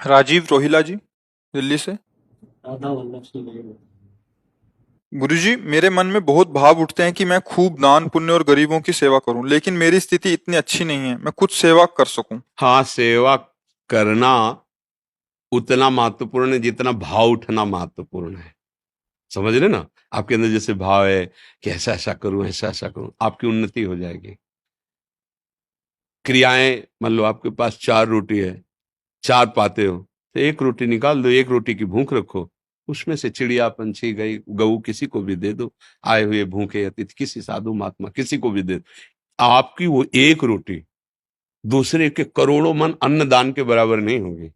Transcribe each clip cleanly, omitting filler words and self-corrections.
राजीव रोहिला जी, दिल्ली से। राधा वल्लभ से नहीं होता। गुरुजी, मेरे मन में बहुत भाव उठते हैं कि मैं खूब दान पुण्य और गरीबों की सेवा करूं, लेकिन मेरी स्थिति इतनी अच्छी नहीं है मैं कुछ सेवा कर सकूं। हाँ, सेवा करना उतना महत्वपूर्ण है जितना भाव उठना महत्वपूर्ण है। समझ रहे ना? आपके अंदर जैसे भाव है कि ऐसा ऐसा करूं, ऐसा ऐसा करूं, आपकी उन्नति हो जाएगी। क्रियाएं, मान लो आपके पास 4 रोटी है, 4 पाते हो, तो एक रोटी निकाल दो, एक रोटी की भूख रखो, उसमें से चिड़िया, पंछी, गई गऊ किसी को भी दे दो। आए हुए भूखे अतिथि, किसी साधु महात्मा किसी को भी दे दो। आपकी वो एक रोटी दूसरे के करोड़ों मन अन्नदान के बराबर नहीं होगी,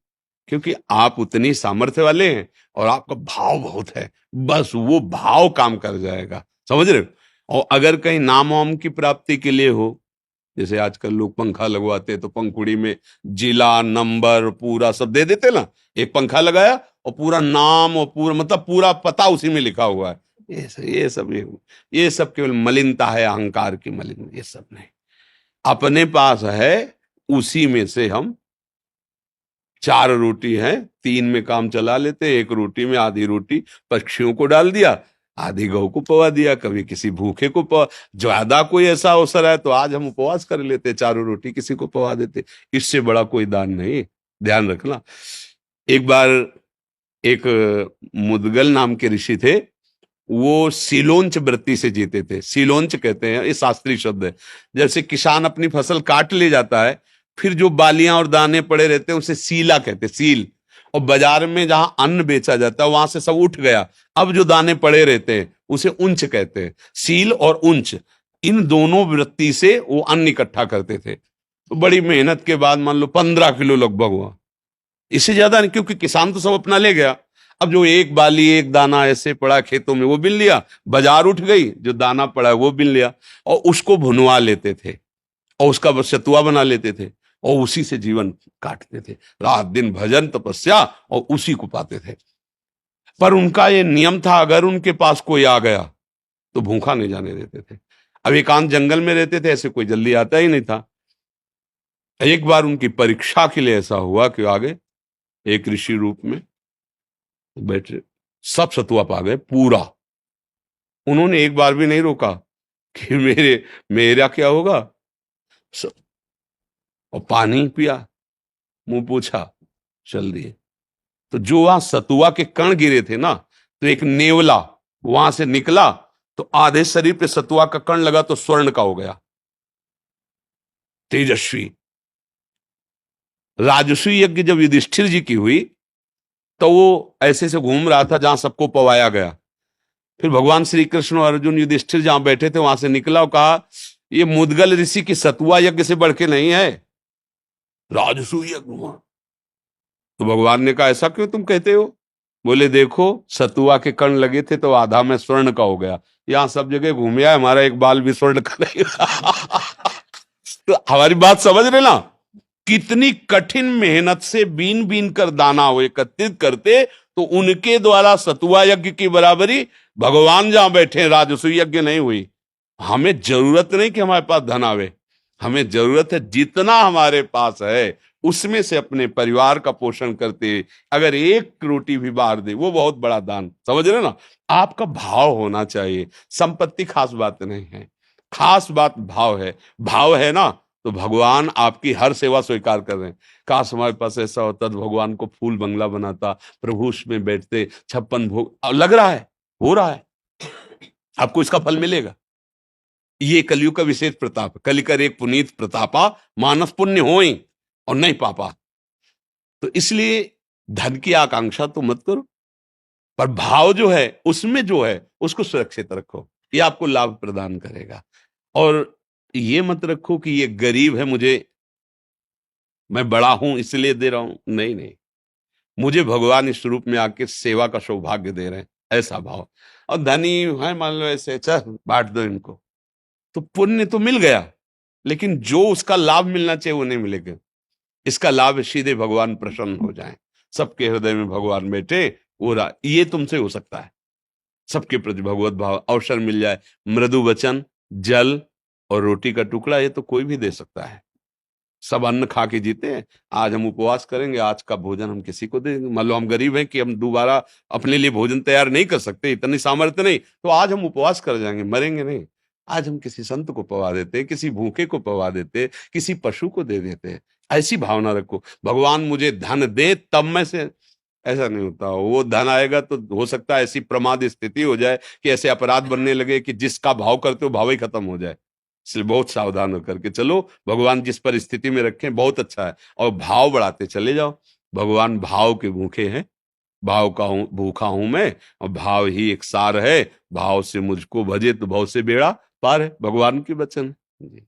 क्योंकि आप उतनी सामर्थ्य वाले हैं और आपका भाव बहुत है। बस वो भाव काम कर जाएगा। समझ रहे हो? और अगर कहीं नाम वाम की प्राप्ति के लिए हो, जैसे आजकल लोग पंखा लगवाते, तो पंखुड़ी में जिला नंबर पूरा सब दे देते ना। एक पंखा लगाया और पूरा नाम और पूरा मतलब पूरा पता उसी में लिखा हुआ है। ये सब केवल मलिनता है, अहंकार की मलिन, ये सब नहीं। अपने पास है, उसी में से हम 4 रोटी है, 3 में काम चला लेते, एक रोटी में आधी रोटी पक्षियों को डाल दिया, आधी गौ को पवा दिया, कभी किसी भूखे को पवा। ज्यादा कोई ऐसा अवसर है तो आज हम उपवास कर लेते, 4 रोटी किसी को पवा देते। इससे बड़ा कोई दान नहीं। ध्यान रखना। एक बार एक मुदगल नाम के ऋषि थे, वो सीलोंच वृत्ति से जीते थे। सीलोंच कहते हैं, ये शास्त्रीय शब्द है। जैसे किसान अपनी फसल काट ले जाता है, फिर जो बालियां और दाने पड़े रहते हैं उसे सीला कहते हैं, सील। और बाजार में जहां अन्न बेचा जाता है वहां से सब उठ गया, अब जो दाने पड़े रहते हैं उसे उंच कहते हैं। सील और उंच, इन दोनों वृत्ति से वो अन्न इकट्ठा करते थे। तो बड़ी मेहनत के बाद मान लो 15 किलो लगभग हुआ, इससे ज्यादा नहीं, क्योंकि किसान तो सब अपना ले गया। अब जो एक बाली एक दाना ऐसे पड़ा खेतों में वो बिन लिया, बाजार उठ गई, जो दाना पड़ा है वो बिन लिया, और उसको भुनवा लेते थे और उसका बस सतुआ बना लेते थे और उसी से जीवन काटते थे। रात दिन भजन तपस्या और उसी को पाते थे। पर उनका ये नियम था, अगर उनके पास कोई आ गया तो भूखा नहीं जाने देते थे। अब एकांत जंगल में रहते थे, ऐसे कोई जल्दी आता ही नहीं था। एक बार उनकी परीक्षा के लिए ऐसा हुआ कि आगे एक ऋषि रूप में बैठे, सब सतुआ पा गए पूरा। उन्होंने एक बार भी नहीं रोका कि मेरा क्या होगा। स- और पानी पिया, मुंह पूछा, चल दिए। तो जो वहां सतुआ के कण गिरे थे ना, तो एक नेवला वहां से निकला, तो आधे शरीर पे सतुआ का कण लगा तो स्वर्ण का हो गया, तेजस्वी। राजसूय यज्ञ जब युधिष्ठिर जी की हुई, तो वो ऐसे से घूम रहा था जहां सबको पवाया गया। फिर भगवान श्री कृष्ण और अर्जुन युधिष्ठिर जहां बैठे थे वहां से निकला और कहा, ये मुदगल ऋषि की सतुआ यज्ञ से बढ़ के नहीं है, राजसूय यज्ञ हुआ। तो भगवान ने कहा, ऐसा क्यों तुम कहते हो? बोले, देखो सतुआ के कण लगे थे तो आधा में स्वर्ण का हो गया, यहां सब जगह घूम आया, हमारा एक बाल भी स्वर्ण का नहीं। तो हमारी बात समझ रहे ना? कितनी कठिन मेहनत से बीन बीन कर दाना वो एकत्रित करते, तो उनके द्वारा सतुआ यज्ञ की बराबरी भगवान जहां बैठे, राजसूय यज्ञ नहीं हुई। हमें जरूरत नहीं कि हमारे पास धन आवे, हमें जरूरत है जितना हमारे पास है उसमें से अपने परिवार का पोषण करते, अगर एक रोटी भी बाहर दे, वो बहुत बड़ा दान। समझ रहे ना? आपका भाव होना चाहिए। संपत्ति खास बात नहीं है, खास बात भाव है। भाव है ना, तो भगवान आपकी हर सेवा स्वीकार कर रहे हैं। काश हमारे पास ऐसा होता तो भगवान को फूल बंगला बनाता, प्रभु उसमें बैठते, 56 भोग। लग रहा है, हो रहा है, आपको इसका फल मिलेगा। ये कलयुग का विशेष प्रताप, कलिकर एक पुनीत प्रतापा, मानस पुण्य होई और नहीं पापा। तो इसलिए धन की आकांक्षा तो मत करो, पर भाव जो है उसमें जो है उसको सुरक्षित रखो, ये आपको लाभ प्रदान करेगा। और ये मत रखो कि ये गरीब है, मुझे, मैं बड़ा हूं इसलिए दे रहा हूं। नहीं नहीं, मुझे भगवान इस रूप में आके सेवा का सौभाग्य दे रहे हैं, ऐसा भाव। और धनी है मान लो ऐसे, चल बांट दो इनको, तो पुण्य तो मिल गया, लेकिन जो उसका लाभ मिलना चाहिए वो नहीं मिलेगा। इसका लाभ सीधे भगवान प्रसन्न हो जाए, सबके हृदय में भगवान बैठे, ये तुमसे हो सकता है। सबके प्रति भगवत भाव अवसर मिल जाए, मृदु वचन, जल और रोटी का टुकड़ा, ये तो कोई भी दे सकता है। सब अन्न खा के जीते हैं। आज हम उपवास करेंगे, आज का भोजन हम किसी को दे देंगे। मान लो हम गरीब हैं कि हम दोबारा अपने लिए भोजन तैयार नहीं कर सकते, इतनी सामर्थ्य नहीं, तो आज हम उपवास कर जाएंगे, मरेंगे नहीं। आज हम किसी संत को पवा देते, किसी भूखे को पवा देते, किसी पशु को दे देते। ऐसी भावना रखो, भगवान मुझे धन दे तब मैं से, ऐसा नहीं होता। वो धन आएगा तो हो सकता है ऐसी प्रमाद स्थिति हो जाए कि ऐसे अपराध बनने लगे कि जिसका भाव करते हो भाव ही खत्म हो जाए। इसलिए बहुत सावधान होकर के चलो। भगवान जिस परिस्थिति में रखें बहुत अच्छा है, और भाव बढ़ाते चले जाओ। भगवान भाव के भूखे हैं, भाव का हूं भूखा हूं मैं, और भाव ही एक सार है। भाव से मुझको भजे तो भाव से बेड़ा पार है, भगवान के वचन। जी।